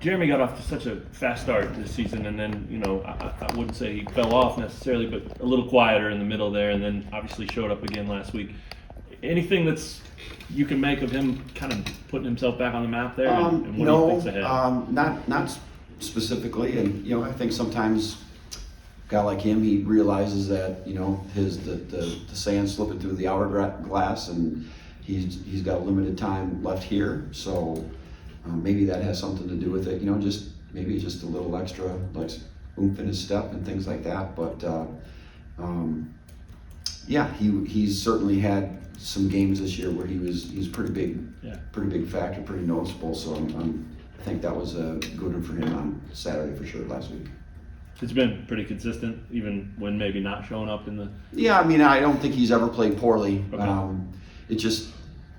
Jeremy got off to such a fast start this season, and then I wouldn't say he fell off necessarily, but a little quieter in the middle there, and then obviously showed up again last week. Anything that's you can make of him kind of putting himself back on the map there, and what no, he thinks ahead? not specifically, and I think sometimes a guy like him, he realizes that the sand's slipping through the hourglass, and he's got limited time left here, so maybe that has something to do with it. Maybe just a little extra like oomph in his step and things like that. But yeah, he's certainly had some games this year where he's pretty big factor, pretty noticeable. So I think that was a good one for him on Saturday for sure last week. It's been pretty consistent, even when maybe not showing up in the. Yeah, I mean, I don't think he's ever played poorly. Okay. It just,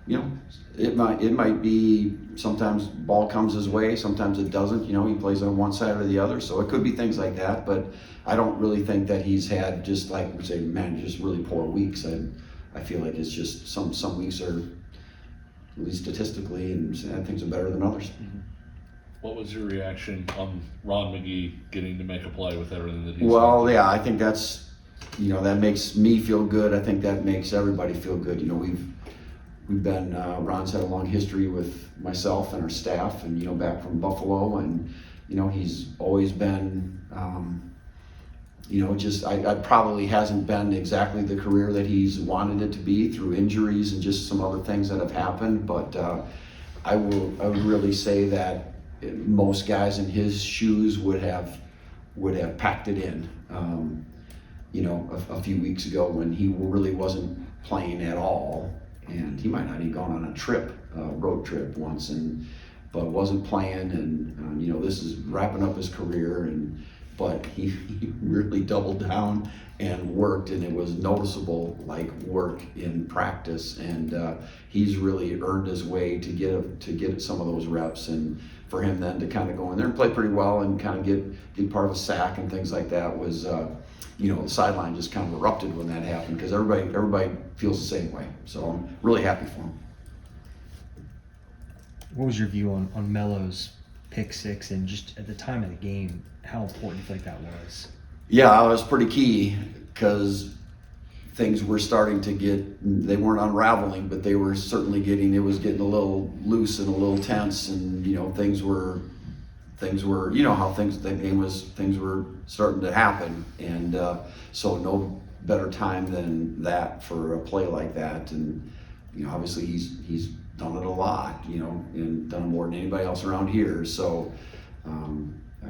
it might be sometimes ball comes his way, sometimes it doesn't. He plays on one side or the other, so it could be things like that. But I don't really think that he's had just like just really poor weeks. I feel like it's just some weeks are, at least statistically, and things are better than others. Mm-hmm. What was your reaction on Ron McGee getting to make a play with everything that he's Well, yeah, I think that's, that makes me feel good. I think that makes everybody feel good. We've been, Ron's had a long history with myself and our staff, and back from Buffalo, and he's always been, I probably hasn't been exactly the career that he's wanted it to be through injuries and just some other things that have happened. But I would really say that most guys in his shoes would have packed it in. A few weeks ago when he really wasn't playing at all, and he might not even gone on a trip, road trip once, but wasn't playing, and this is wrapping up his career, but he really doubled down and worked, and it was noticeable, like work in practice, and he's really earned his way to get some of those reps, and for him then to kind of go in there and play pretty well and kind of get part of a sack and things like that was, the sideline just kind of erupted when that happened, because everybody feels the same way. So I'm really happy for him. What was your view on Melo's pick six, and just at the time of the game, how important do you feel like that was? Yeah, it was pretty key, because things were starting to they weren't unraveling, but they were certainly it was getting a little loose and a little tense, and things were how things were starting to happen, and so no better time than that for a play like that. And obviously he's done it a lot, and done more than anybody else around here, so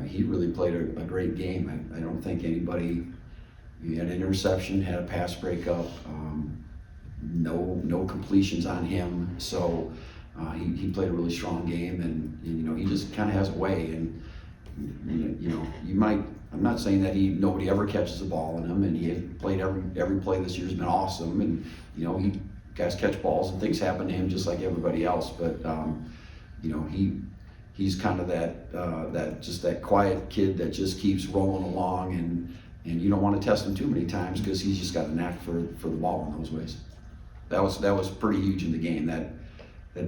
he really played a great game. I don't think anybody. He had an interception, had a pass breakup, no completions on him. So he played a really strong game, and he just kind of has a way. And I'm not saying that nobody ever catches the ball in him, and he had played every play this year has been awesome, and guys catch balls and things happen to him just like everybody else. But he's kind of that quiet kid that just keeps rolling along, and you don't want to test him too many times, because he's just got a knack for the ball in those ways. That was pretty huge in the game. That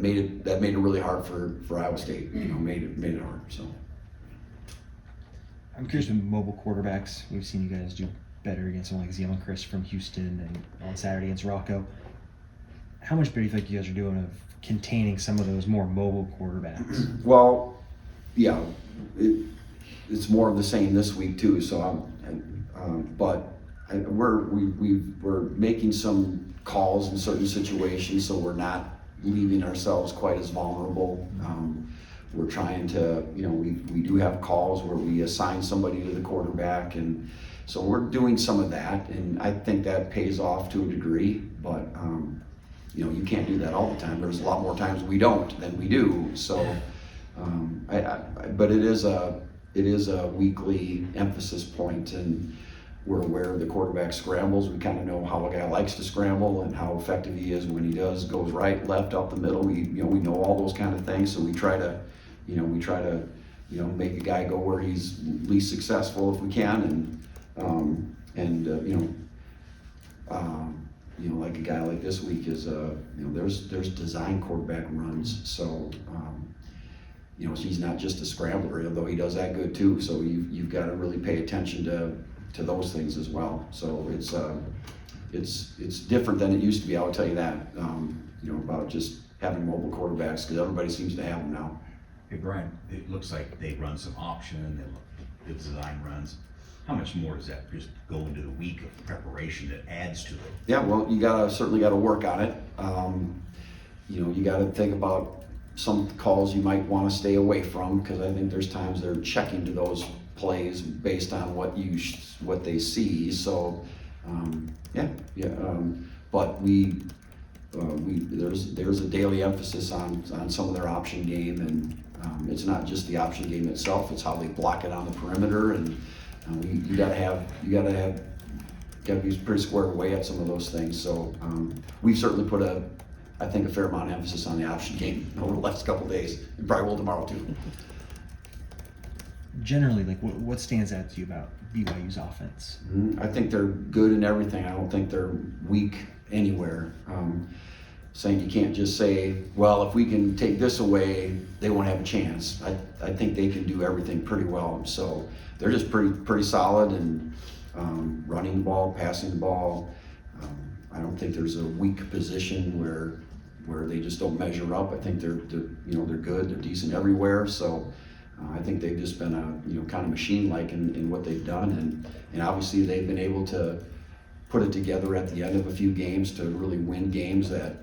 made it really hard for Iowa State. Made it hard. So I'm curious, with mobile quarterbacks, we've seen you guys do better against someone like Zealon Chris from Houston, and on Saturday against Rocco. How much better do you think you guys are doing of containing some of those more mobile quarterbacks? Well, yeah, it's more of the same this week too. So we're making some calls in certain situations, so we're not leaving ourselves quite as vulnerable. We're trying to, we do have calls where we assign somebody to the quarterback, and so we're doing some of that, and I think that pays off to a degree, but you can't do that all the time. There's a lot more times we don't than we do. So, but it is a weekly emphasis point, and we're aware of the quarterback scrambles. We kind of know how a guy likes to scramble and how effective he is when he goes right, left, up the middle. We know all those kind of things. So we try to make a guy go where he's least successful if we can, like a guy like this week is there's design quarterback runs. So you know, he's not just a scrambler, although he does that good too. So you've got to really pay attention to those things as well. So it's different than it used to be. I will tell you that. You know, about just having mobile quarterbacks, because everybody seems to have them now. Hey Brian, it looks like they run some option, the design runs. How much more does that just go into the week of preparation that adds to it? Yeah, well, you certainly gotta work on it. You know, you gotta think about some calls you might want to stay away from, because I think there's times they're checking to those plays based on what they see. So, but there's a daily emphasis on some of their option game, and it's not just the option game itself; it's how they block it on the perimeter, and you gotta be pretty squared away at some of those things. So we've certainly put I think a fair amount of emphasis on the option game over the last couple of days, and probably will tomorrow too. Generally, like what stands out to you about BYU's offense? I think they're good in everything. I don't think they're weak anywhere. Saying you can't just say, well, if we can take this away, they won't have a chance. I think they can do everything pretty well. So they're just pretty solid, and running the ball, passing the ball. I don't think there's a weak position where they just don't measure up. I think they're good. They're decent everywhere. So I think they've just been a kind of machine-like in what they've done, and obviously they've been able to put it together at the end of a few games to really win games that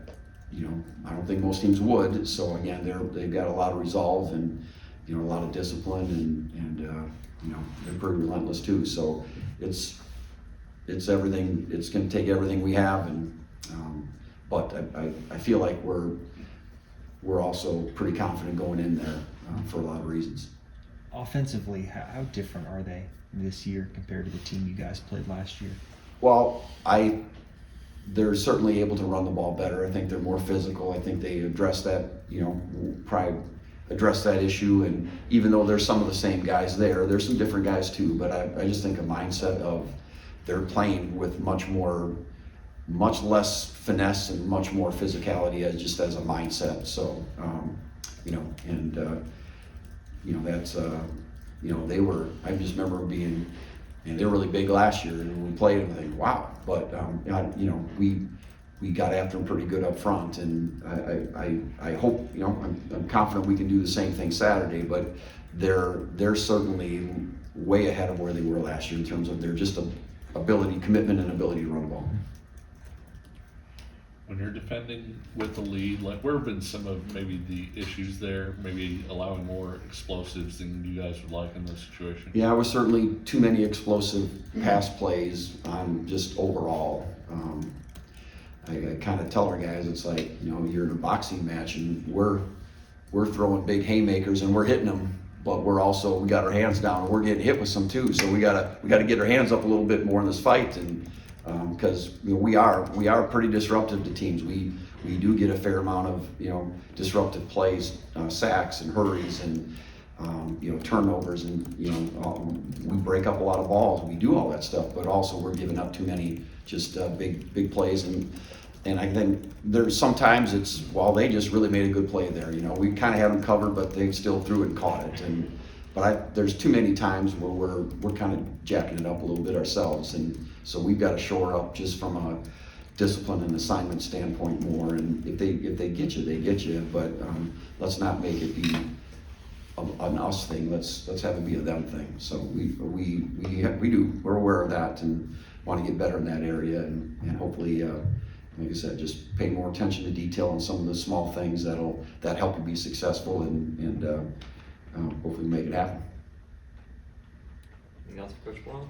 I don't think most teams would. So again, they've got a lot of resolve and a lot of discipline, and they're pretty relentless too. So it's everything. It's going to take everything we have, but I feel like we're also pretty confident going in there for a lot of reasons. Offensively, how different are they this year compared to the team you guys played last year? Well, they're certainly able to run the ball better. I think they're more physical. I think they address that, probably address that issue. And even though there's some of the same guys there's some different guys too. But I just think a mindset of they're playing with much less finesse and much more physicality as a mindset. So, that's, I just remember being, and they were really big last year, and when we played them, I think, wow. But we got after them pretty good up front, and I hope, I'm confident we can do the same thing Saturday. But they're certainly way ahead of where they were last year in terms of their just ability, commitment, and ability to run the ball. When you're defending with the lead, like where have been some of maybe the issues there, maybe allowing more explosives than you guys would like in this situation? Yeah, it was certainly too many explosive pass plays just overall. I kind of tell our guys, it's like, you're in a boxing match and we're throwing big haymakers and we're hitting them, but we got our hands down and we're getting hit with some too. So we gotta get our hands up a little bit more in this fight, and because we are pretty disruptive to teams. We do get a fair amount of disruptive plays, sacks and hurries, and turnovers, and we break up a lot of balls. We do all that stuff, but also we're giving up too many just big plays, and I think there's sometimes they just really made a good play there. We kind of had them covered, but they still threw it and caught it. But there's too many times where we're kind of jacking it up a little bit ourselves, and so we've got to shore up just from a discipline and assignment standpoint more. And if they get you, they get you. But let's not make it be an us thing. Let's have it be a them thing. So we're aware of that and want to get better in that area, and hopefully, like I said, just pay more attention to detail on some of the small things that help you be successful, and hopefully make it happen. Anything else for Coach Borland?